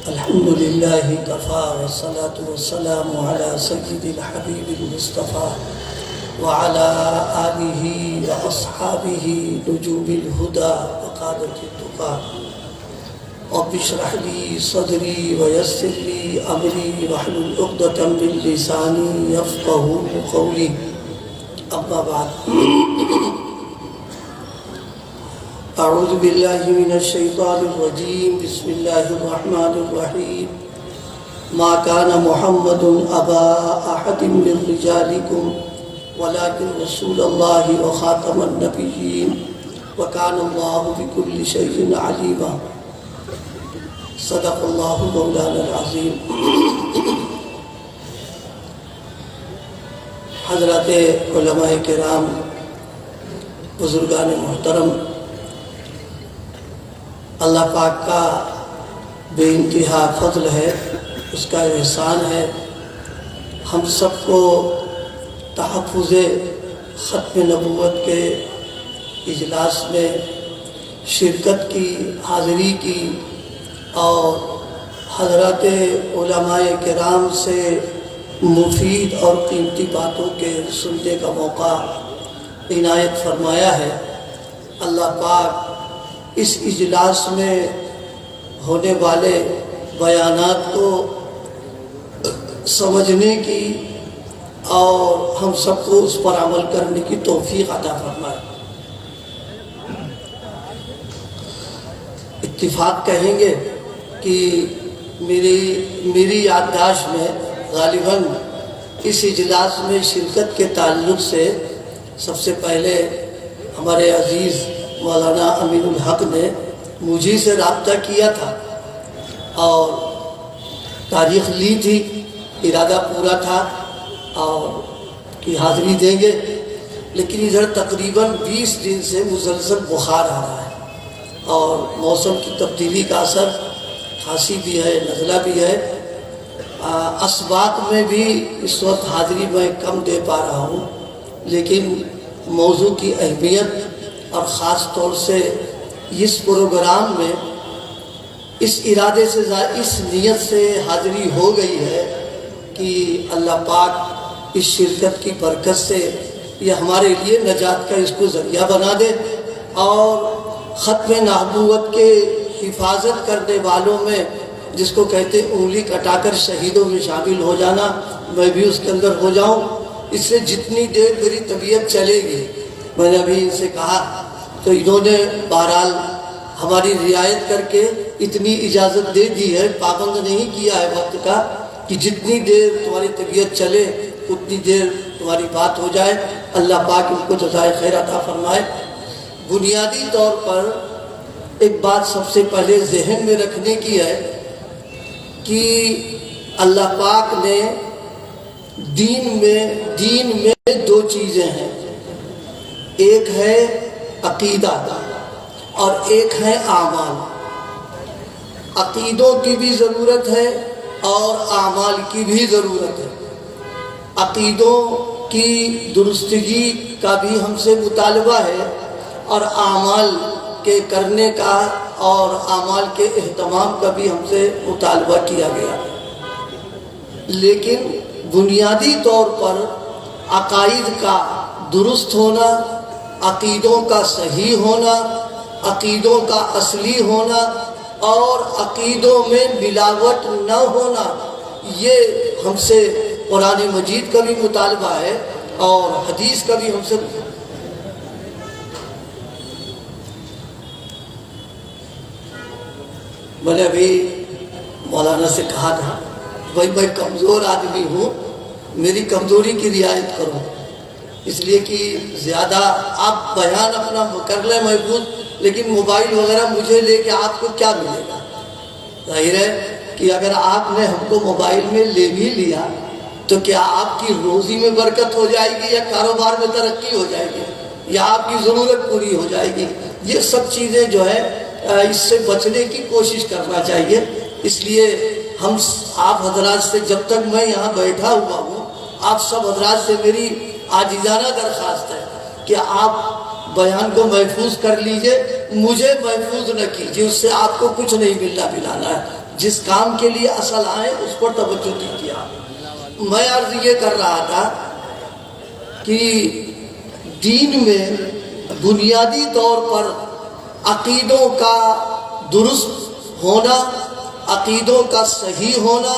الحمد لله كفى والصلاة والسلام على سيد الحبيب المصطفى وعلى آله وأصحابه نجوم الهدى وقادة التقى رب اشرح لي صدري ويسر لي أمري واحلل عقدة من لساني يفقهوا قولي أما بعد أعوذ بالله من الشيطان الرجيم بسم الله الرحمن الرحيم ما كان محمد أبا أحد من رجالكم ولكن رسول الله وخاتم النبيين وكان الله بكل شيء عليما صدق الله مولانا العظيم. حضرات علماء کرام، بزرگان محترم، اللہ پاک کا بے انتہا فضل ہے، اس کا احسان ہے. ہم سب کو تحفظ ختم نبوت کے اجلاس میں شرکت کی، حاضری کی اور حضرات علماء کرام سے مفید اور قیمتی باتوں کے سننے کا موقع عنایت فرمایا ہے. اللہ پاک اس اجلاس میں ہونے والے بیانات کو سمجھنے کی اور ہم سب کو اس پر عمل کرنے کی توفیق عطا فرمائے. اتفاق کہیں گے کہ میری یادداشت میں غالباً اس اجلاس میں شرکت کے تعلق سے سب سے پہلے ہمارے عزیز مولانا امین الحق نے مجھے سے رابطہ کیا تھا اور تاریخ لی تھی، ارادہ پورا تھا اور کی حاضری دیں گے، لیکن ادھر تقریباً 20 دن سے مسلسل بخار آ رہا ہے اور موسم کی تبدیلی کا اثر، کھانسی بھی ہے، نزلہ بھی ہے. اسباق میں بھی اس وقت حاضری میں کم دے پا رہا ہوں، لیکن موضوع کی اہمیت اور خاص طور سے اس پروگرام میں اس ارادے سے، اس نیت سے حاضری ہو گئی ہے کہ اللہ پاک اس شرکت کی برکت سے یہ ہمارے لیے نجات کا اس کو ذریعہ بنا دے اور ختم نبوت کے حفاظت کرنے والوں میں، جس کو کہتے انگلی کٹا کر شہیدوں میں شامل ہو جانا، میں بھی اس کے اندر ہو جاؤں. اس سے جتنی دیر میری طبیعت چلے گی، میں نے ابھی ان سے کہا تو انہوں نے بہرحال ہماری رعایت کر کے اتنی اجازت دے دی ہے، پابند نہیں کیا ہے وقت کا، کہ جتنی دیر تمہاری طبیعت چلے اتنی دیر تمہاری بات ہو جائے. اللہ پاک ان کو جزائے خیر عطا فرمائے. بنیادی طور پر ایک بات سب سے پہلے ذہن میں رکھنے کی ہے کہ اللہ پاک نے دین میں دو چیزیں ہیں، ایک ہے عقیدہ اور ایک ہے اعمال. عقیدوں کی بھی ضرورت ہے اور اعمال کی بھی ضرورت ہے. عقیدوں کی درستگی کا بھی ہم سے مطالبہ ہے اور اعمال کے کرنے کا اور اعمال کے اہتمام کا بھی ہم سے مطالبہ کیا گیا. لیکن بنیادی طور پر عقائد کا درست ہونا، عقیدوں کا صحیح ہونا، عقیدوں کا اصلی ہونا اور عقیدوں میں ملاوٹ نہ ہونا، یہ ہم سے قرآن مجید کا بھی مطالبہ ہے اور حدیث کا بھی ہم سے. میں نے ابھی مولانا سے کہا تھا بھائی میں کمزور آدمی ہوں، میری کمزوری کی رعایت کرو، اس لیے کہ زیادہ آپ بیان اپنا کر لیں محفوظ، لیکن موبائل وغیرہ مجھے لے کے آپ کو کیا ملے گا؟ ظاہر ہے کہ اگر آپ نے ہم کو موبائل میں لے بھی لیا تو کیا آپ کی روزی میں برکت ہو جائے گی یا کاروبار میں ترقی ہو جائے گی یا آپ کی ضرورت پوری ہو جائے گی؟ یہ سب چیزیں جو ہے اس سے بچنے کی کوشش کرنا چاہیے. اس لیے ہم آپ حضرات سے، جب تک میں یہاں بیٹھا ہوا ہوں، آپ سب حضرات سے میری عاجزانہ درخواست ہے کہ آپ بیان کو محفوظ کر لیجئے، مجھے محفوظ نہ کیجئے، اس سے آپ کو کچھ نہیں ملنا ملانا ہے. جس کام کے لیے اصل آئے اس پر توجہ دیجیے۔ میں عرض یہ کر رہا تھا کہ دین میں بنیادی طور پر عقیدوں کا درست ہونا، عقیدوں کا صحیح ہونا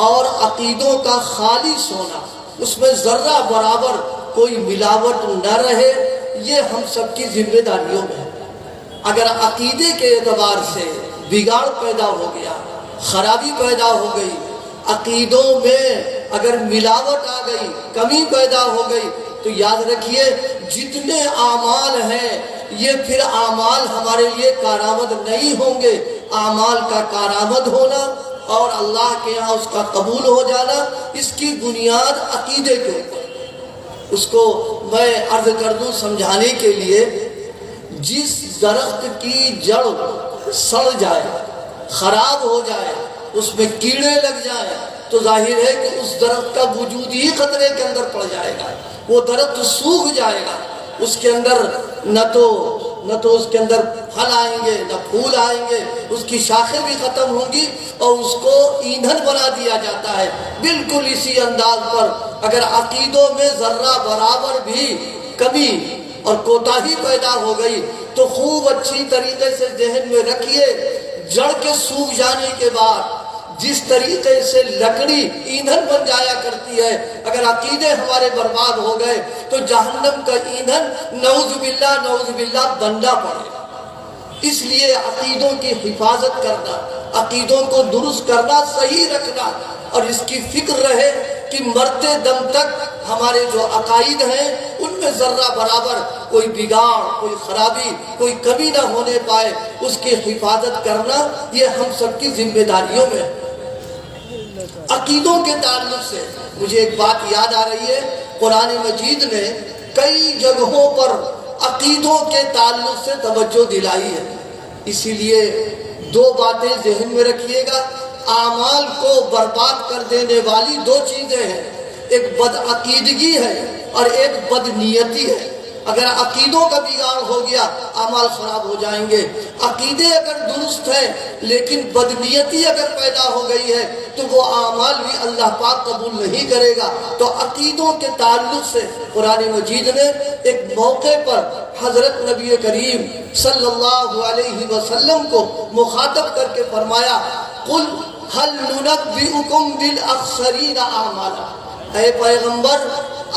اور عقیدوں کا خالص ہونا، اس میں ذرہ برابر کوئی ملاوٹ نہ رہے، یہ ہم سب کی ذمہ داریوں میں ہے۔ اگر عقیدے کے اعتبار سے بگاڑ پیدا ہو گیا، خرابی پیدا ہو گئی، عقیدوں میں اگر ملاوٹ آ گئی، کمی پیدا ہو گئی، تو یاد رکھیے جتنے اعمال ہیں یہ پھر اعمال ہمارے لیے کارآمد نہیں ہوں گے۔ اعمال کا کارآمد ہونا اور اللہ کے یہاں اس کا قبول ہو جانا، اس کی بنیاد عقیدے کے اوپر۔ اس کو میں عرض کر دوں سمجھانے کے لیے، جس درخت کی جڑ سڑ جائے، خراب ہو جائے، اس میں کیڑے لگ جائیں، تو ظاہر ہے کہ اس درخت کا وجود ہی خطرے کے اندر پڑ جائے گا۔ وہ درخت سوکھ جائے گا، اس کے اندر نہ تو اس کے اندر پھل آئیں گے، نہ پھول آئیں گے، اس کی شاخیں بھی ختم ہوں گی اور اس کو ایندھن بنا دیا جاتا ہے۔ بالکل اسی انداز پر اگر عقیدوں میں ذرہ برابر بھی کمی اور کوتاہی پیدا ہو گئی تو خوب اچھی طریقے سے ذہن میں رکھیے، جڑ کے سوکھ جانے کے بعد جس طریقے سے لکڑی ایندھن بن جایا کرتی ہے، اگر عقیدے ہمارے برباد ہو گئے تو جہنم کا ایندھن نعوذ باللہ بننا پڑے گا۔ اس لیے عقیدوں کی حفاظت کرنا، عقیدوں کو درست کرنا، صحیح رکھنا، اور اس کی فکر رہے کہ مرتے دم تک ہمارے جو عقائد ہیں ان میں ذرہ برابر کوئی بگاڑ، کوئی خرابی، کوئی کمی نہ ہونے پائے، اس کی حفاظت کرنا یہ ہم سب کی ذمہ داریوں میں ہے۔ عقیدوں کے تعلق سے مجھے ایک بات یاد آ رہی ہے، قرآن مجید نے کئی جگہوں پر عقیدوں کے تعلق سے توجہ دلائی ہے۔ اسی لیے دو باتیں ذہن میں رکھیے گا، اعمال کو برباد کر دینے والی دو چیزیں ہیں، ایک بدعقیدگی ہے اور ایک بدنیتی ہے۔ اگر عقیدوں کا بگاڑ ہو گیا اعمال خراب ہو جائیں گے، عقیدے اگر درست ہیں لیکن بدنیتی اگر پیدا ہو گئی ہے تو وہ اعمال بھی اللہ پاک قبول نہیں کرے گا۔ تو عقیدوں کے تعلق سے قرآن مجید نے ایک موقع پر حضرت نبی کریم صلی اللہ علیہ وسلم کو مخاطب کر کے فرمایا، قل هل ننبئکم بالاخسرین اعمالا، اے پیغمبر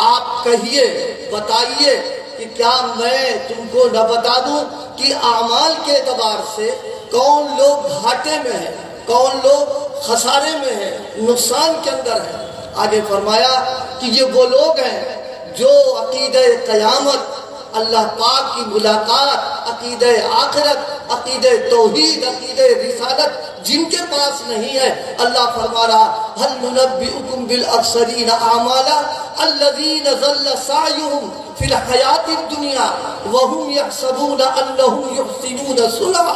آپ کہیے، بتائیے کہ کیا میں تم کو نہ بتا دوں کہ اعمال کے اعتبار سے کون لوگ گھاٹے میں ہیں، کون لوگ خسارے میں ہیں، نقصان کے اندر ہیں۔ آگے فرمایا کہ یہ وہ لوگ ہیں جو عقیدہ قیامت، اللہ پاک کی ملاقات، عقیدہ آخرت، عقیدہ توحید، عقیدہ رسالت جن کے پاس نہیں ہے۔ اللہ فرما رہا، هل ننبئکم بالاخسرین اعمالا الذین ضل سعیہم فی الحیات الدنیا وهم یحسبون انہم یحسنون صنعا۔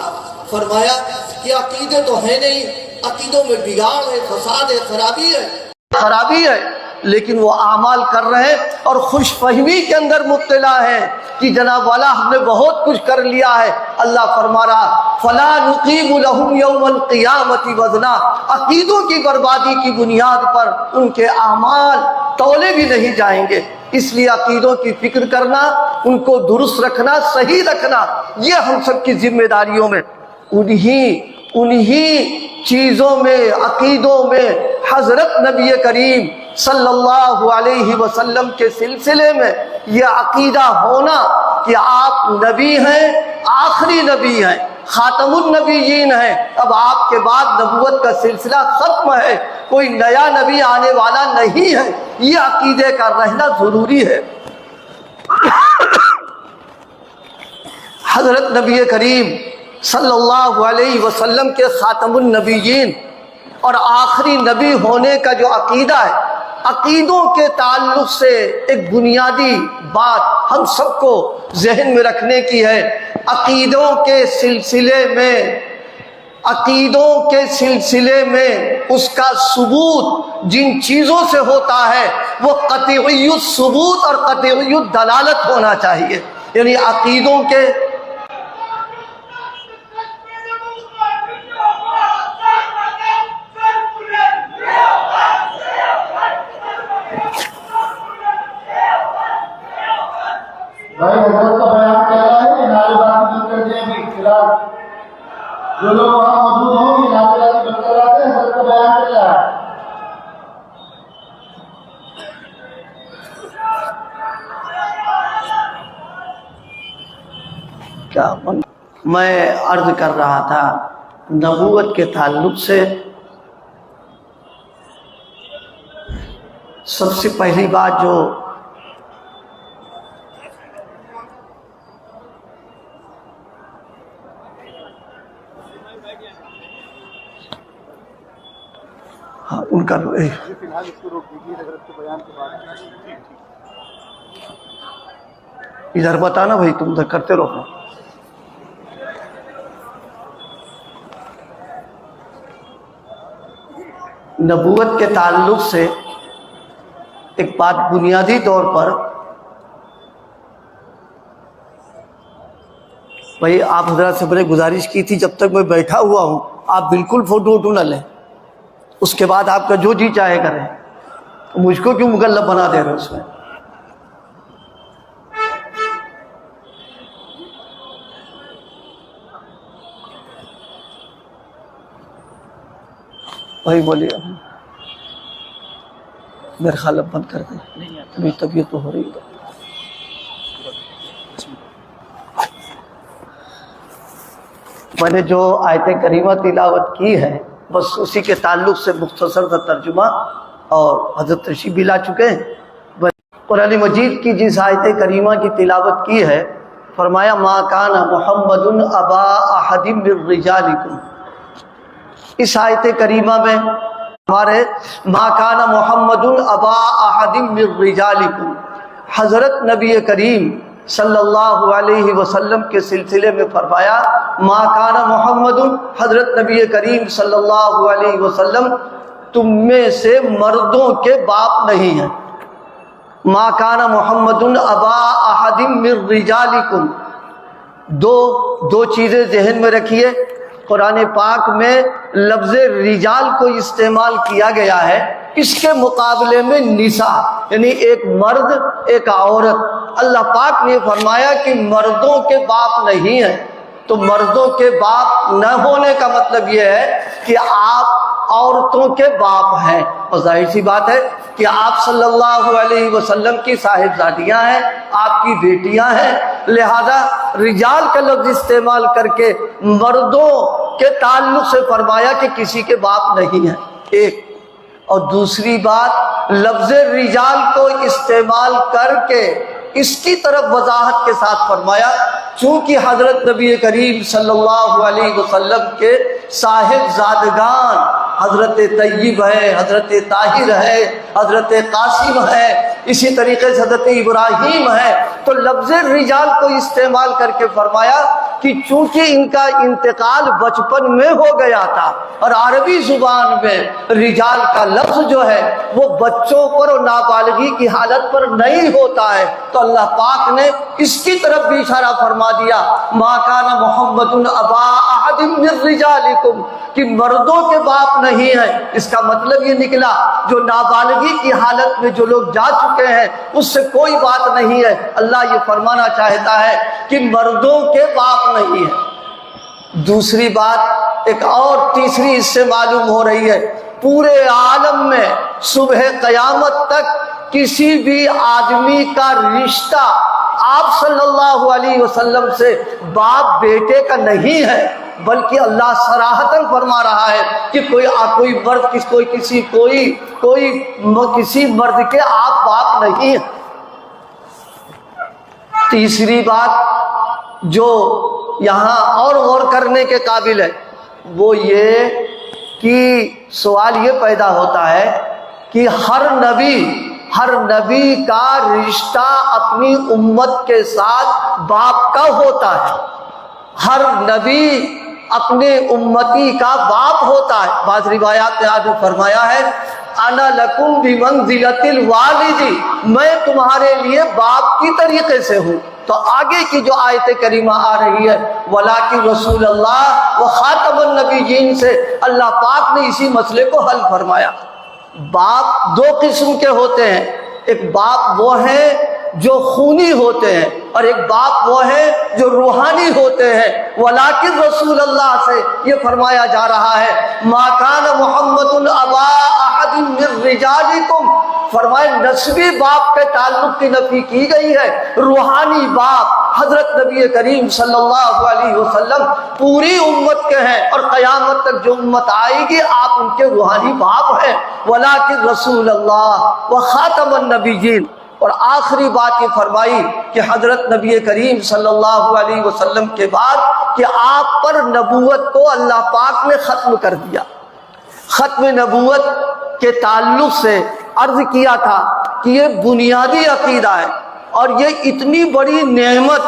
فرمایا کہ عقیدے تو ہے نہیں، عقیدوں میں بگاڑ ہے، فساد ہے، خرابی ہے، لیکن وہ اعمال کر رہے ہیں اور خوش فہمی کے اندر مبتلا ہے کہ جناب والا ہم نے بہت کچھ کر لیا ہے۔ اللہ فرما رہا، فلا نقیم لهم یوم القیامت وزنا، عقیدوں کی بربادی کی بنیاد پر ان کے اعمال تولے بھی نہیں جائیں گے۔ اس لیے عقیدوں کی فکر کرنا، ان کو درست رکھنا، صحیح رکھنا، یہ ہم سب کی ذمہ داریوں میں۔ انہی چیزوں میں، عقیدوں میں حضرت نبی کریم صلی اللہ علیہ وسلم کے سلسلے میں یہ عقیدہ ہونا کہ آپ نبی ہیں، آخری نبی ہیں، خاتم النبیین ہیں، اب آپ کے بعد نبوت کا سلسلہ ختم ہے، کوئی نیا نبی آنے والا نہیں ہے، یہ عقیدے کا رہنا ضروری ہے۔ حضرت نبی کریم صلی اللہ علیہ وسلم کے خاتم النبیین اور آخری نبی ہونے کا جو عقیدہ ہے، عقیدوں کے تعلق سے ایک بنیادی بات ہم سب کو ذہن میں رکھنے کی ہے۔ عقیدوں کے سلسلے میں اس کا ثبوت جن چیزوں سے ہوتا ہے وہ قطعی الثبوت اور قطعی الدلالت ہونا چاہیے، یعنی عقیدوں کے میں عرض کر رہا تھا نبوت کے تعلق سے سب سے پہلی بات جو ان کا ادھر بتانا بھائی، تم ادھر کرتے رہو. نبوت کے تعلق سے ایک بات بنیادی طور پر، بھائی آپ حضرات سے بڑے گزارش کی تھی جب تک میں بیٹھا ہوا ہوں آپ بالکل فوٹو ووٹو نہ لیں، اس کے بعد آپ کا جو جی چاہے کریں. مجھ کو کیوں مکلف بنا دے رہے اس میں؟ بھائی بولیے. میرے خیال اب بند کر دیں، میری طبیعت تو ہو رہی ہے. میں نے جو آیت کریمہ تلاوت کی ہے بس اسی کے تعلق سے مختصر سا ترجمہ، اور حضرت تشریف بھی لا چکے ہیں. قرآن مجید کی جس آیت کریمہ کی تلاوت کی ہے، فرمایا ما کان محمد ابا احد من رجالکم. اس آیت کریمہ میں ہمارے ما کان محمد ابا احد من رجالکم، حضرت نبی کریم صلی اللہ علیہ وسلم کے سلسلے میں فرمایا ما کان محمد، حضرت نبی کریم صلی اللہ علیہ وسلم تم میں سے مردوں کے باپ نہیں ہیں. ما کان محمد ابا احد من رجالکم. دو چیزیں ذہن میں رکھیے. قرآن پاک میں لفظ رجال کو استعمال کیا گیا ہے، اس کے مقابلے میں نساء یعنی ایک مرد ایک عورت. اللہ پاک نے فرمایا کہ مردوں کے باپ نہیں ہیں، تو مردوں کے باپ نہ ہونے کا مطلب یہ ہے کہ آپ عورتوں کے باپ ہیں. اور ظاہر سی بات ہے کہ آپ صلی اللہ علیہ وسلم کی صاحبزادیاں ہیں، آپ کی بیٹیاں ہیں، لہذا رجال کا لفظ استعمال کر کے مردوں کے تعلق سے فرمایا کہ کسی کے باپ نہیں ہیں. ایک اور دوسری بات، لفظ رجال کو استعمال کر کے اس کی طرف وضاحت کے ساتھ فرمایا چونکہ حضرت نبی کریم صلی اللہ علیہ وسلم کے صاحبزادگان حضرت طیب ہے، حضرت طاہر ہے، حضرت قاسم ہے، اسی طریقے سے حضرت ابراہیم ہے. تو لفظ رجال کو استعمال کر کے فرمایا کہ چونکہ ان کا انتقال بچپن میں ہو گیا تھا، اور عربی زبان میں رجال کا لفظ جو ہے وہ بچوں پر اور نابالغی کی حالت پر نہیں ہوتا ہے، تو اللہ پاک نے اس کی طرف بھی اشارہ فرما دیا ما کان محمد ابا احد من رجالکم، کہ مردوں کے باپ نہیں ہیں. اس کا مطلب یہ نکلا جو نابالغی کی حالت میں جو لوگ جا چکے ہیں اس سے کوئی بات نہیں ہے. اللہ یہ فرمانا چاہتا ہے کہ مردوں کے باپ نہیں ہیں. دوسری بات ایک اور تیسری اس سے معلوم ہو رہی ہے، پورے عالم میں صبح قیامت تک کسی بھی آدمی کا رشتہ آپ صلی اللہ علیہ وسلم سے باپ بیٹے کا نہیں ہے، بلکہ اللہ صراحتاً فرما رہا ہے کہ کوئی مرد کسی مرد کے آپ باپ نہیں ہیں. تیسری بات جو یہاں اور غور کرنے کے قابل ہے وہ یہ کہ سوال یہ پیدا ہوتا ہے کہ ہر نبی کا رشتہ اپنی امت کے ساتھ باپ کا ہوتا ہے. ہر نبی اپنے امتی کا باپ ہوتا ہے. بعض روایات نے آج فرمایا ہے انا لکم بمنزلۃ الوالد، میں تمہارے لیے باپ کی طریقے سے ہوں. تو آگے کی جو آیت کریمہ آ رہی ہے وَلَٰكِن رسول اللہ وخاتم النبیین سے اللہ پاک نے اسی مسئلے کو حل فرمایا. باپ دو قسم کے ہوتے ہیں، ایک باپ وہ ہیں جو خونی ہوتے ہیں اور ایک باپ وہ ہیں جو روحانی ہوتے ہیں. ولیکن رسول اللہ سے یہ فرمایا جا رہا ہے ما کان محمد ابا احد من رجالکم، فرمائے نسبی باپ کے تعلق کی نفی کی گئی ہے، روحانی باپ حضرت نبی کریم صلی اللہ علیہ وسلم پوری امت کے ہیں، اور قیامت تک جو امت آئے گی آپ ان کے روحانی باپ ہیں، ولیکن رسول اللہ و خاتم النبیین۔ اور آخری بات یہ فرمائی کہ حضرت نبی کریم صلی اللہ علیہ وسلم کے بعد کہ آپ پر نبوت کو اللہ پاک نے ختم کر دیا۔ ختم نبوت کے تعلق سے عرض کیا تھا کہ یہ بنیادی عقیدہ ہے، اور یہ اتنی بڑی نعمت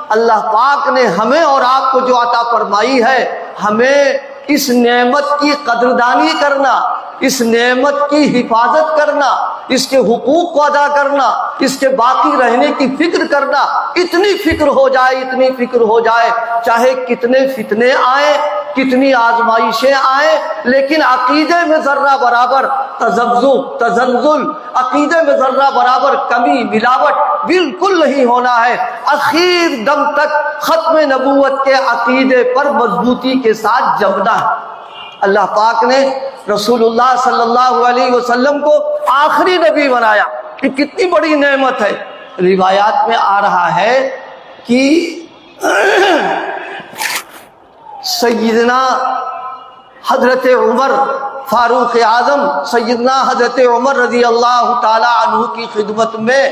اللہ پاک نے ہمیں اور آپ کو جو عطا فرمائی ہے، ہمیں اس نعمت کی قدردانی کرنا، اس نعمت کی حفاظت کرنا، اس کے حقوق کو ادا کرنا، اس کے باقی رہنے کی فکر کرنا، اتنی فکر ہو جائے، اتنی فکر ہو جائے، چاہے کتنے فتنے آئیں، کتنی آزمائشیں آئیں، لیکن عقیدے میں ذرہ برابر تذبذب، تزلزل، عقیدے میں ذرہ برابر کمی ملاوٹ بالکل نہیں ہونا ہے۔ اخیر دم تک ختم نبوت کے عقیدے پر مضبوطی کے ساتھ جمنا ہے۔ اللہ پاک نے رسول اللہ صلی اللہ علیہ وسلم کو آخری نبی بنایا، یہ کتنی بڑی نعمت ہے۔ روایات میں آ رہا ہے کہ سیدنا حضرت عمر فاروق اعظم، سیدنا حضرت عمر رضی اللہ تعالی عنہ کی خدمت میں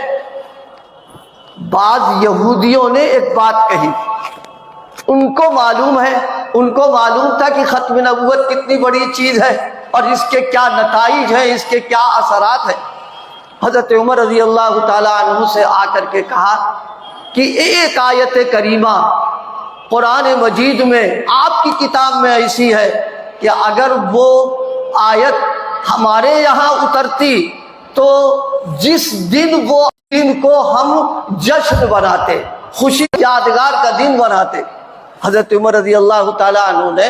بعض یہودیوں نے ایک بات کہی۔ ان کو معلوم ہے، ان کو معلوم تھا کہ ختم نبوت کتنی بڑی چیز ہے اور اس کے کیا نتائج ہیں، اس کے کیا اثرات ہیں۔ حضرت عمر رضی اللہ تعالی عنہ سے آ کر کے کہا کہ ایک آیت کریمہ قرآن مجید میں آپ کی کتاب میں ایسی ہے کہ اگر وہ آیت ہمارے یہاں اترتی تو جس دن وہ دن کو ہم جشن بناتے، خوشی یادگار کا دن بناتے۔ حضرت عمر رضی اللہ تعالیٰ عنہ نے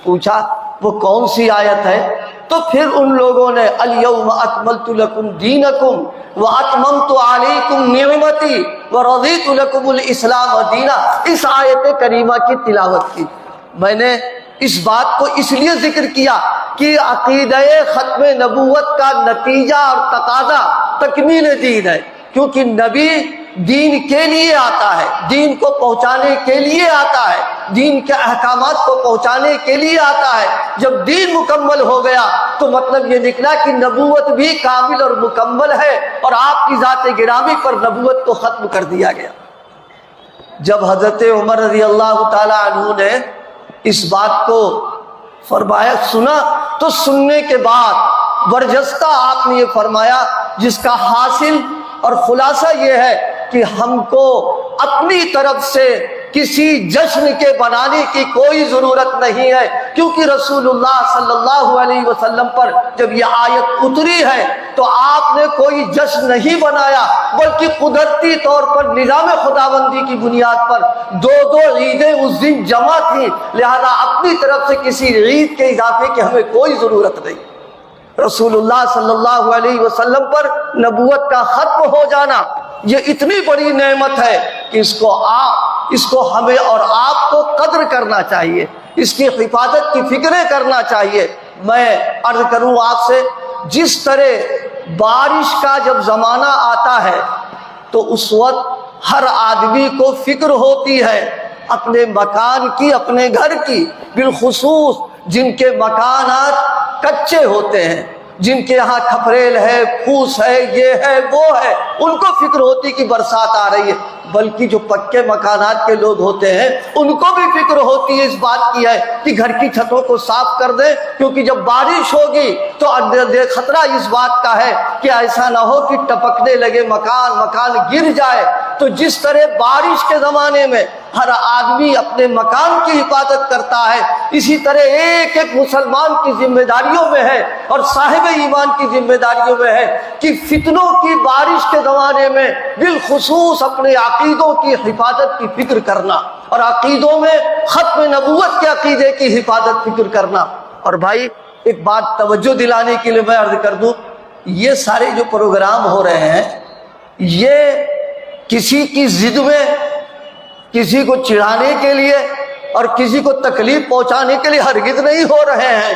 پوچھا وہ کون سی آیت ہے؟ تو پھر ان لوگوں نے الیوم اکملت لکم دینکم واتممت علیکم نعمتی ورضیت لکم الاسلام دینا، اس آیت کریمہ کی تلاوت کی۔ میں نے اس بات کو اس لیے ذکر کیا کہ عقیدہ ختم نبوت کا نتیجہ اور تقاضا تکمیل دین ہے، کیونکہ نبی دین کے لیے آتا ہے، دین کو پہنچانے کے لیے آتا ہے، دین کے احکامات کو پہنچانے کے لیے آتا ہے۔ جب دین مکمل ہو گیا تو مطلب یہ نکلا کہ نبوت بھی کامل اور مکمل ہے، اور آپ کی ذات گرامی پر نبوت کو ختم کر دیا گیا۔ جب حضرت عمر رضی اللہ تعالی عنہ نے اس بات کو فرمایا، سنا، تو سننے کے بعد برجستہ آپ نے یہ فرمایا جس کا حاصل اور خلاصہ یہ ہے کہ ہم کو اپنی طرف سے کسی جشن کے بنانے کی کوئی ضرورت نہیں ہے، کیونکہ رسول اللہ صلی اللہ علیہ وسلم پر جب یہ آیت اتری ہے تو آپ نے کوئی جشن نہیں بنایا، بلکہ قدرتی طور پر نظام خداوندی کی بنیاد پر دو عیدیں اس دن جمع تھیں، لہذا اپنی طرف سے کسی عید کے اضافے کی ہمیں کوئی ضرورت نہیں۔ رسول اللہ صلی اللہ علیہ وسلم پر نبوت کا ختم ہو جانا یہ اتنی بڑی نعمت ہے کہ اس کو ہمیں اور آپ کو قدر کرنا چاہیے، اس کی حفاظت کی فکریں کرنا چاہیے۔ میں عرض کروں آپ سے، جس طرح بارش کا جب زمانہ آتا ہے تو اس وقت ہر آدمی کو فکر ہوتی ہے اپنے مکان کی، اپنے گھر کی، بالخصوص جن کے مکانات کچے ہوتے ہیں، جن کے یہاں کھپریل ہے، پھوس ہے، یہ ہے وہ ہے، ان کو فکر ہوتی کہ برسات آ رہی ہے۔ بلکہ جو پکے مکانات کے لوگ ہوتے ہیں ان کو بھی فکر ہوتی ہے اس بات کی ہے کہ گھر کی چھتوں کو صاف کر دیں، کیونکہ جب بارش ہوگی تو خطرہ اس بات کا ہے کہ ایسا نہ ہو کہ ٹپکنے لگے مکان گر جائے۔ تو جس طرح بارش کے زمانے میں ہر آدمی اپنے مکان کی حفاظت کرتا ہے، اسی طرح ایک ایک مسلمان کی ذمہ داریوں میں ہے اور صاحب ایمان کی ذمہ داریوں میں ہے کہ فتنوں کی بارش کے زمانے میں بالخصوص اپنے عقیدوں کی حفاظت کی فکر کرنا، اور عقیدوں میں ختم نبوت کے عقیدے کی حفاظت فکر کرنا۔ اور بھائی ایک بات توجہ دلانے کے لیے میں عرض کر دوں، یہ سارے جو پروگرام ہو رہے ہیں یہ کسی کی ضد میں، کسی کو چڑھانے کے لیے اور کسی کو تکلیف پہنچانے کے لیے ہرگز نہیں ہو رہے ہیں،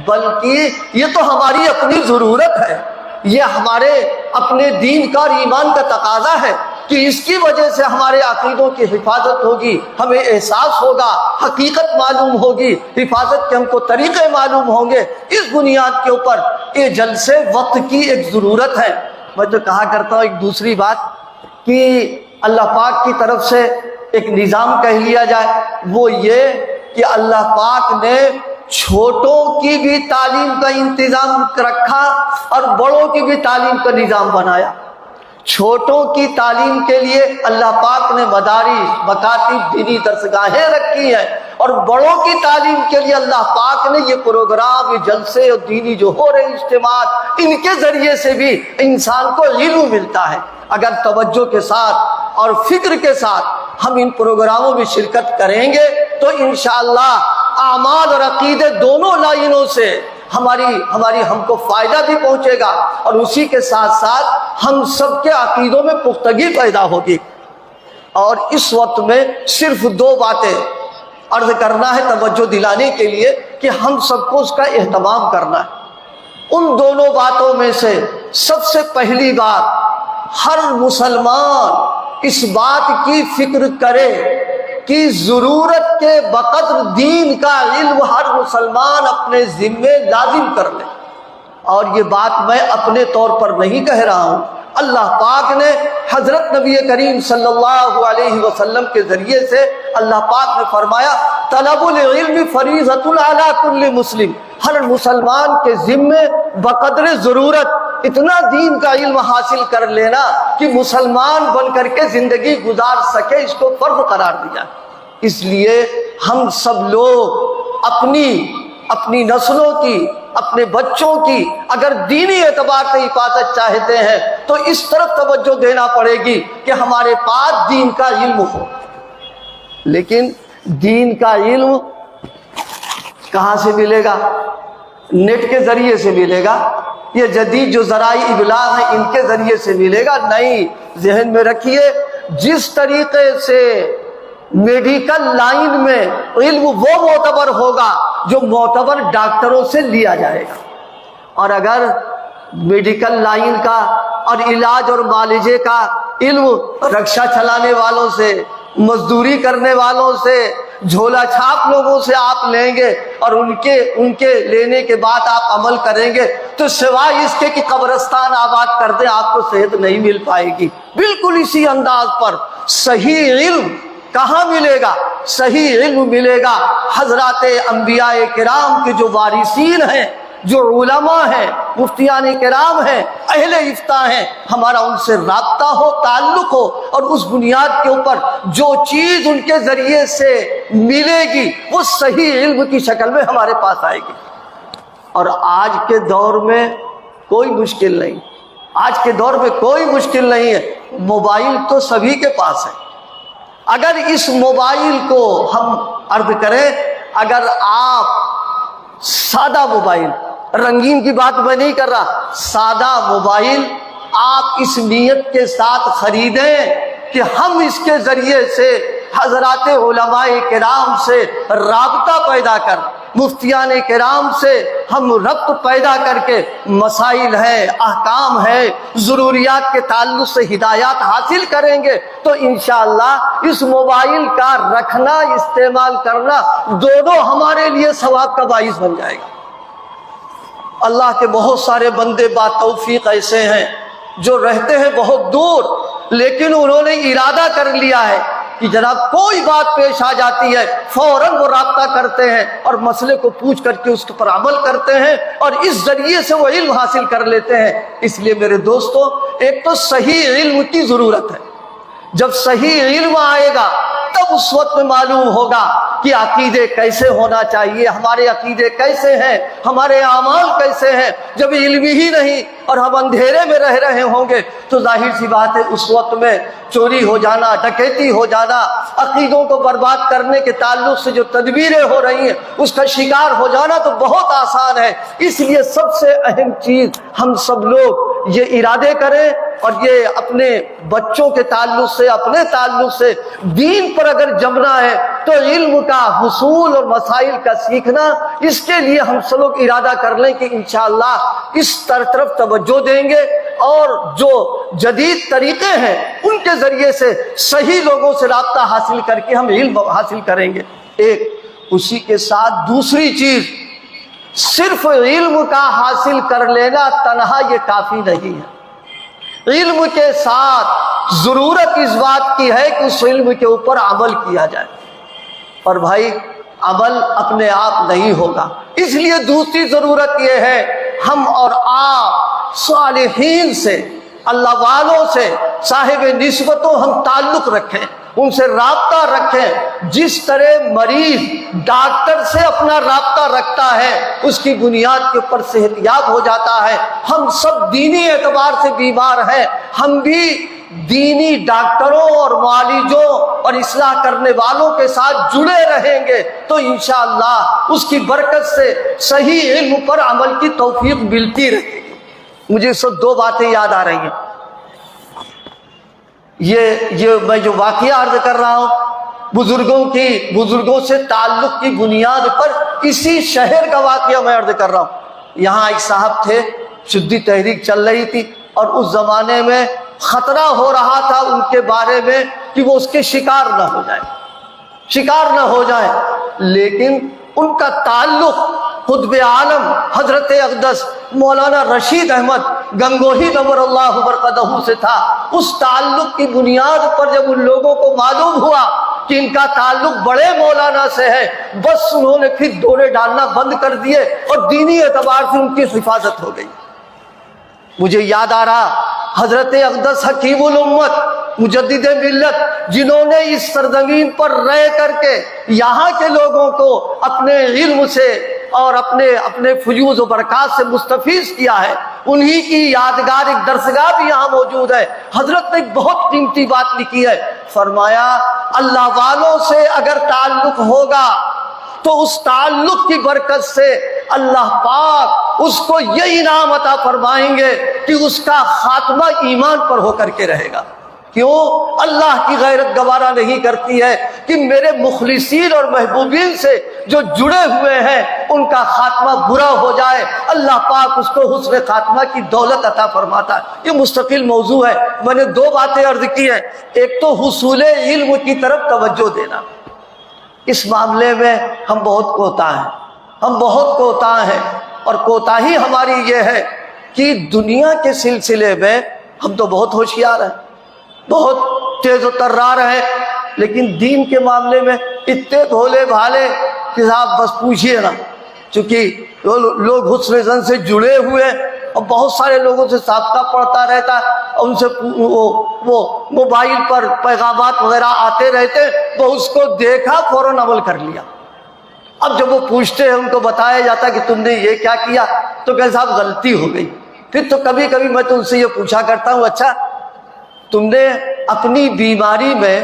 بلکہ یہ تو ہماری اپنی ضرورت ہے۔ یہ ہمارے اپنے دین کا اور ایمان کا تقاضا ہے کہ اس کی وجہ سے ہمارے عقیدوں کی حفاظت ہوگی، ہمیں احساس ہوگا، حقیقت معلوم ہوگی، حفاظت کے ہم کو طریقے معلوم ہوں گے۔ اس بنیاد کے اوپر یہ جلسے وقت کی ایک ضرورت ہے۔ میں تو کہا کرتا ہوں ایک دوسری بات کہ اللہ پاک کی طرف سے ایک نظام کہہ لیا جائے، وہ یہ کہ اللہ پاک نے چھوٹوں کی بھی تعلیم کا انتظام رکھا اور بڑوں کی بھی تعلیم کا نظام بنایا۔ چھوٹوں کی تعلیم کے لیے اللہ پاک نے مدارس، مکاتب، دینی درسگاہیں رکھی ہیں، اور بڑوں کی تعلیم کے لیے اللہ پاک نے یہ پروگرام، یہ جلسے اور دینی جو ہو رہے اجتماعات، ان کے ذریعے سے بھی انسان کو علم ملتا ہے۔ اگر توجہ کے ساتھ اور فکر کے ساتھ ہم ان پروگراموں میں شرکت کریں گے تو انشاءاللہ اعمال اور عقیدے دونوں لائنوں سے ہماری ہم کو فائدہ بھی پہنچے گا، اور اسی کے ساتھ ساتھ ہم سب کے عقیدوں میں پختگی پیدا ہوگی۔ اور اس وقت میں صرف دو باتیں عرض کرنا ہے توجہ دلانے کے لیے کہ ہم سب کو اس کا اہتمام کرنا ہے۔ ان دونوں باتوں میں سے سب سے پہلی بات، ہر مسلمان اس بات کی فکر کرے کہ ضرورت کے بقدر دین کا علم ہر مسلمان اپنے ذمے لازم کر لے۔ اور یہ بات میں اپنے طور پر نہیں کہہ رہا ہوں، اللہ پاک نے حضرت نبی کریم صلی اللہ علیہ وسلم کے ذریعے سے اللہ پاک نے فرمایا طلب العلم فریضۃ علی کل مسلم، ہر مسلمان کے ذمے بقدر ضرورت اتنا دین کا علم حاصل کر لینا کہ مسلمان بن کر کے زندگی گزار سکے، اس کو فرض قرار دیا۔ اس لیے ہم سب لوگ اپنی نسلوں کی، اپنے بچوں کی اگر دینی اعتبار سے حفاظت چاہتے ہیں تو اس طرف توجہ دینا پڑے گی کہ ہمارے پاس دین کا علم ہو۔ لیکن دین کا علم کہاں سے ملے گا؟ نیٹ کے ذریعے سے ملے گا؟ یہ جدید جو ذرائع ابلاغ ہیں ان کے ذریعے سے ملے گا؟ نہیں۔ ذہن میں رکھیے، جس طریقے سے میڈیکل لائن میں علم وہ معتبر ہوگا جو معتبر ڈاکٹروں سے لیا جائے گا، اور اگر میڈیکل لائن کا اور علاج اور معالجے کا علم رکشہ چلانے والوں سے، مزدوری کرنے والوں سے، جھولا چھاپ لوگوں سے آپ لیں گے اور ان کے لینے کے بعد آپ عمل کریں گے تو سوائے اس کے کہ قبرستان آباد کر دیں آپ کو صحت نہیں مل پائے گی۔ بالکل اسی انداز پر صحیح علم کہاں ملے گا؟ صحیح علم ملے گا حضرات انبیاء کرام کے جو وارثین ہیں، جو علماء ہیں، مفتیان کرام ہیں، اہل افتاء ہیں، ہمارا ان سے رابطہ ہو، تعلق ہو، اور اس بنیاد کے اوپر جو چیز ان کے ذریعے سے ملے گی وہ صحیح علم کی شکل میں ہمارے پاس آئے گی۔ اور آج کے دور میں کوئی مشکل نہیں، آج کے دور میں کوئی مشکل نہیں ہے، موبائل تو سبھی کے پاس ہے۔ اگر اس موبائل کو ہم عرض کریں، اگر آپ سادہ موبائل، رنگین کی بات میں نہیں کر رہا، سادہ موبائل آپ اس نیت کے ساتھ خریدیں کہ ہم اس کے ذریعے سے حضرات علماء کرام سے رابطہ پیدا کر، مفتیان کرام سے ہم ربط پیدا کر کے مسائل ہے، احکام ہے، ضروریات کے تعلق سے ہدایات حاصل کریں گے تو انشاءاللہ اس موبائل کا رکھنا، استعمال کرنا دونوں ہمارے لیے ثواب کا باعث بن جائے گا۔ اللہ کے بہت سارے بندے با توفیق ایسے ہیں جو رہتے ہیں بہت دور، لیکن انہوں نے ارادہ کر لیا ہے کہ جناب کوئی بات پیش آ جاتی ہے فوراً وہ رابطہ کرتے ہیں اور مسئلے کو پوچھ کر کے اس پر عمل کرتے ہیں اور اس ذریعے سے وہ علم حاصل کر لیتے ہیں۔ اس لیے میرے دوستو، ایک تو صحیح علم کی ضرورت ہے۔ جب صحیح علم آئے گا تب اس وقت میں معلوم ہوگا کہ عقیدے کیسے ہونا چاہیے، ہمارے عقیدے کیسے ہیں، ہمارے اعمال کیسے ہیں۔ جب علم ہی نہیں اور ہم اندھیرے میں رہ رہے ہوں گے تو ظاہر سی بات ہے اس وقت میں چوری ہو جانا، ڈکیتی ہو جانا، عقیدوں کو برباد کرنے کے تعلق سے جو تدبیریں ہو رہی ہیں اس کا شکار ہو جانا تو بہت آسان ہے۔ اس لیے سب سے اہم چیز ہم سب لوگ یہ ارادے کریں اور یہ اپنے بچوں کے تعلق سے، اپنے تعلق سے دین پر اگر جمنا ہے تو علم کا حصول اور مسائل کا سیکھنا، اس کے لیے ہم سب لوگ ارادہ کر لیں کہ انشاءاللہ اس طرف توجہ دیں گے، اور جو جدید طریقے ہیں ان کے ذریعے سے صحیح لوگوں سے رابطہ حاصل کر کے ہم علم حاصل کریں گے۔ ایک اسی کے ساتھ دوسری چیز، صرف علم کا حاصل کر لینا تنہا یہ کافی نہیں ہے، علم کے ساتھ ضرورت اس بات کی ہے کہ اس علم کے اوپر عمل کیا جائے، اور بھائی عمل اپنے آپ نہیں ہوگا، اس لیے دوسری ضرورت یہ ہے ہم اور آپ صالحین سے، اللہ والوں سے، صاحب نسبتوں ہم تعلق رکھیں، ان سے رابطہ رکھیں۔ جس طرح مریض ڈاکٹر سے اپنا رابطہ رکھتا ہے اس کی بنیاد کے اوپر صحت یاب ہو جاتا ہے، ہم سب دینی اعتبار سے بیمار ہیں، ہم بھی دینی ڈاکٹروں اور معالجوں اور اصلاح کرنے والوں کے ساتھ جڑے رہیں گے تو انشاءاللہ اس کی برکت سے صحیح علم پر عمل کی توفیق ملتی رہے گی۔ مجھے سب دو باتیں یاد آ رہی ہیں، یہ میں جو واقعہ عرض کر رہا ہوں بزرگوں سے تعلق کی بنیاد پر اسی شہر کا واقعہ میں عرض کر رہا ہوں۔ یہاں ایک صاحب تھے، شدید تحریک چل رہی تھی، اور اس زمانے میں خطرہ ہو رہا تھا ان کے بارے میں کہ وہ اس کے شکار نہ ہو جائے، لیکن ان کا تعلق قطب عالم حضرت اقدس مولانا رشید احمد گنگوہی نور اللہ برکتہ سے تھا۔ اس تعلق کی بنیاد پر جب ان لوگوں کو معلوم ہوا کہ ان کا تعلق بڑے مولانا سے ہے، بس انہوں نے پھر ڈورے ڈالنا بند کر دیے اور دینی اعتبار سے ان کی حفاظت ہو گئی۔ مجھے یاد آ رہا حضرت اقدس حکیم الامت مجدد ملت، جنہوں نے اس سرزمین پر رہ کر کے یہاں کے لوگوں کو اپنے علم سے اور اپنے فیوز و برکات سے مستفیض کیا ہے، انہی کی یادگار ایک درسگاہ بھی یہاں موجود ہے۔ حضرت نے ایک بہت قیمتی بات لکھی ہے، فرمایا اللہ والوں سے اگر تعلق ہوگا تو اس تعلق کی برکت سے اللہ پاک اس کو یہ انعام عطا فرمائیں گے کہ اس کا خاتمہ ایمان پر ہو کر کے رہے گا۔ کیوں؟ اللہ کی غیرت گوارا نہیں کرتی ہے کہ میرے مخلصین اور محبوبین سے جو جڑے ہوئے ہیں ان کا خاتمہ برا ہو جائے، اللہ پاک اس کو حسن خاتمہ کی دولت عطا فرماتا ہے۔ یہ مستقل موضوع ہے، میں نے دو باتیں عرض کی ہیں، ایک تو حصول علم کی طرف توجہ دینا، اس معاملے میں ہم بہت کوتاہ ہیں، اور کوتاہی ہماری یہ ہے کہ دنیا کے سلسلے میں ہم تو بہت ہوشیار ہیں، بہت تیز و ترار ہیں، لیکن دین کے معاملے میں اتنے بھولے بھالے کہ آپ بس پوچھئے نا، چونکہ لوگ حسن زن سے جڑے ہوئے اور بہت سارے لوگوں سے سابقہ پڑتا رہتا ہے، ان سے وہ موبائل پر پیغامات وغیرہ آتے رہتے، وہ اس کو دیکھا فوراً عمل کر لیا۔ اب جب وہ پوچھتے ہیں، ان کو بتایا جاتا کہ تم نے یہ کیا کیا، تو کہ صاحب غلطی ہو گئی۔ پھر تو کبھی کبھی میں تو ان سے یہ پوچھا کرتا ہوں، اچھا تم نے اپنی بیماری میں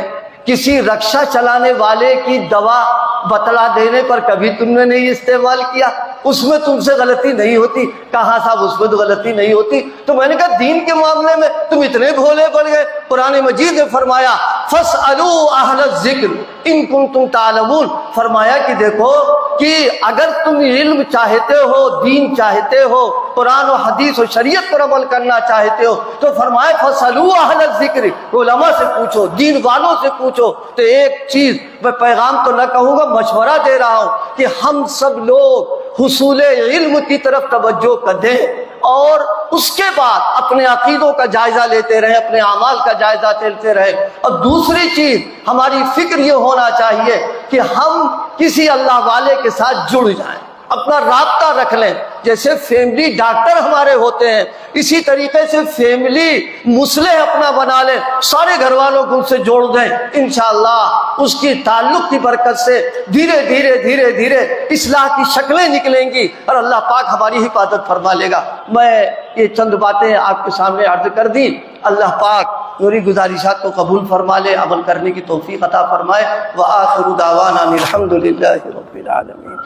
کسی رکشا چلانے والے کی دوا بتلا دینے پر کبھی تم نے نہیں استعمال کیا؟ اس میں تم سے غلطی نہیں ہوتی؟ کہا صاحب اس میں تو غلطی نہیں ہوتی۔ تو میں نے کہا دین کے معاملے میں تم اتنے بھولے پڑ گئے۔ قرآن مجید نے فرمایا فَاسْأَلُوا أَهْلَ الذِّكْرِ إِن كُنتُمْ تَعْلَمُونَ، فرمایا کہ دیکھو کہ اگر تم علم چاہتے ہو، دین چاہتے ہو، قرآن و حدیث و شریعت پر عمل کرنا چاہتے ہو، تو فرمایا فَاسْأَلُوا أَهْلَ الذِّكْرِ، علماء سے پوچھو، دین والوں سے پوچھو۔ تو ایک چیز میں پیغام تو نہ کہوں گا، مشورہ دے رہا ہوں کہ ہم سب لوگ حصول علم کی طرف توجہ کر دیں، اور اس کے بعد اپنے عقیدوں کا جائزہ لیتے رہیں، اپنے اعمال کا جائزہ لیتے رہیں۔ اور دوسری چیز ہماری فکر یہ ہونا چاہیے کہ ہم کسی اللہ والے کے ساتھ جڑ جائیں، اپنا رابطہ رکھ لیں۔ جیسے فیملی ڈاکٹر ہمارے ہوتے ہیں، اسی طریقے سے فیملی مصلح اپنا بنا لیں، سارے گھر والوں کو ان سے جوڑ دیں، انشاءاللہ اس کی تعلق کی برکت سے دھیرے دھیرے اصلاح کی شکلیں نکلیں گی اور اللہ پاک ہماری حفاظت فرما لے گا۔ میں یہ چند باتیں آپ کے سامنے عرض کر دی، اللہ پاک میری گزارشات کو قبول فرما لے، عمل کرنے کی توفیق عطا فرمائے۔ وآخر دعوانا الحمد للہ رب العالمین۔